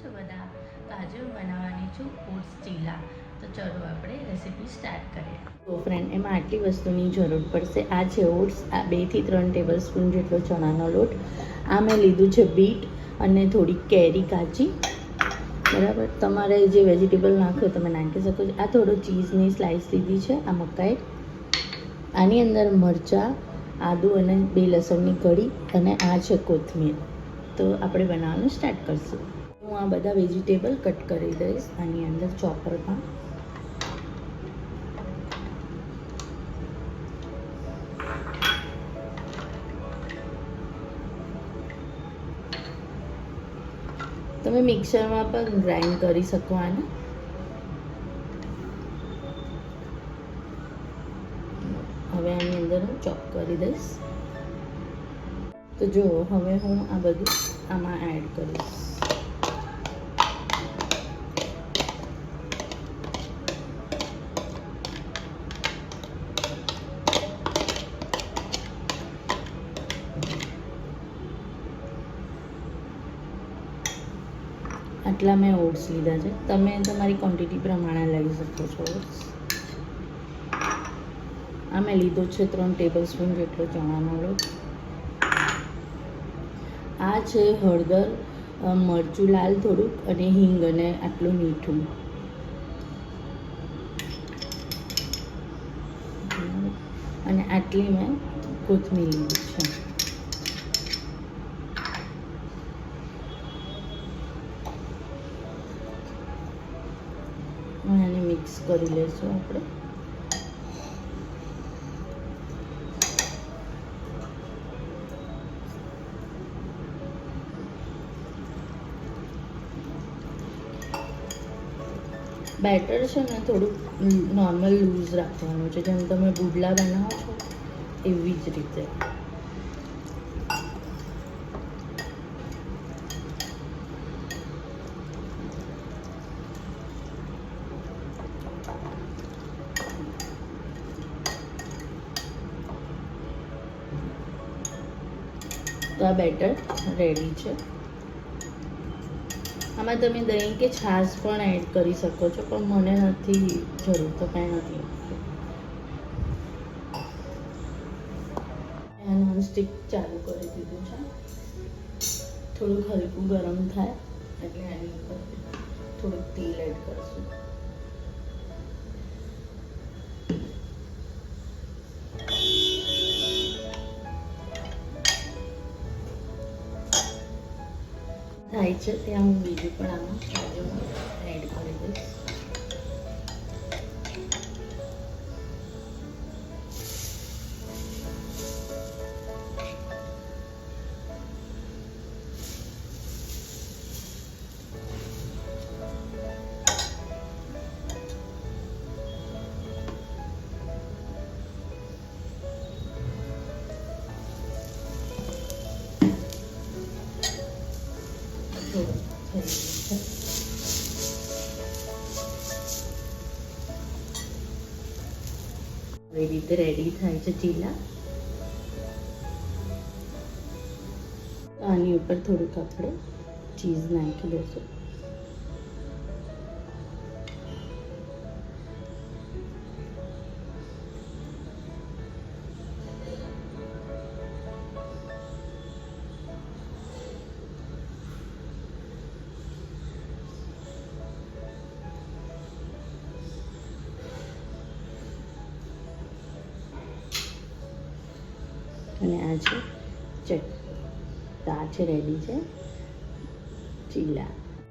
છો બધા? તો આજે હું બનાવવાની છું ઓટ્સ ચીલા. તો ચલો આપણે રેસીપી સ્ટાર્ટ કરીએ. તો ફ્રેન્ડ, એમાં આટલી વસ્તુની જરૂર પડશે. આ છે ઓટ્સ, આ 2 થી 3 ટેબલ સ્પૂન જેટલો ચણાનો લોટ, આ મેં લીધું છે બીટ અને થોડી કેરી કાચી, બરાબર. તમારે જે વેજીટેબલ નાખો તમે નાખી શકો છો. આ થોડો ચીઝની સ્લાઇસ લીધી છે, આ મકાઈ, આની અંદર મરચાં, આદું અને 2 લસણની કળી, અને આ છે કોથમીર. તો આપણે બનાવવાનું સ્ટાર્ટ કરીશું. હું આ બધા વેજીટેબલ કટ કરી દઈશ આની અંદર ચોપરમાં. તમે મિક્સરમાં પણ ગ્રાઇન્ડ કરી શકો આને. હવે આની અંદર હું ચોપ કરી દઈશ. તો જો હવે હું આ બધું આમાં એડ કરીશ. આટલા મેં ઓટ્સ લીધા છે, તમે તમારી ક્વોન્ટિટી પ્રમાણે લઈ શકો છો ઓટ્સ. આ મેં લીધો છે 3 ટેબલ સ્પૂન જેટલો ચણાનો લોટ. આ છે હળદર, મરચું લાલ થોડુંક, અને હિંગ, અને આટલું મીઠું. અને આટલી મેં કોથમીર લીધી છે. આને મિક્સ કરી લઈશું આપણે. બેટર છે ને થોડુંક નોર્મલ લૂઝ રાખવાનું છે, જેમ તમે પુડલા બનાવો છો એવી જ રીતે. તો આ બેટર રેડી છે. આમાં તમે દહીં કે છાશ પણ એડ કરી શકો છો, પણ મને નથી જરૂર, તો કાંઈ નથી. નોનસ્ટિક ચાલુ કરી દીધું છે. થોડુંક હલકું ગરમ થાય એટલે આની ઉપર થોડુંક તેલ એડ કરશું. થાય છે ત્યાં હું બીજું પણ આમાં બાજુમાં એડ કરી દઈશ. આવી રીતે રેડી થાય છે ચીલા. આની ઉપર થોડુંક આપણે ચીઝ નાખી દઈશું. અને આ છે આ છે રેડી છે ચીલા.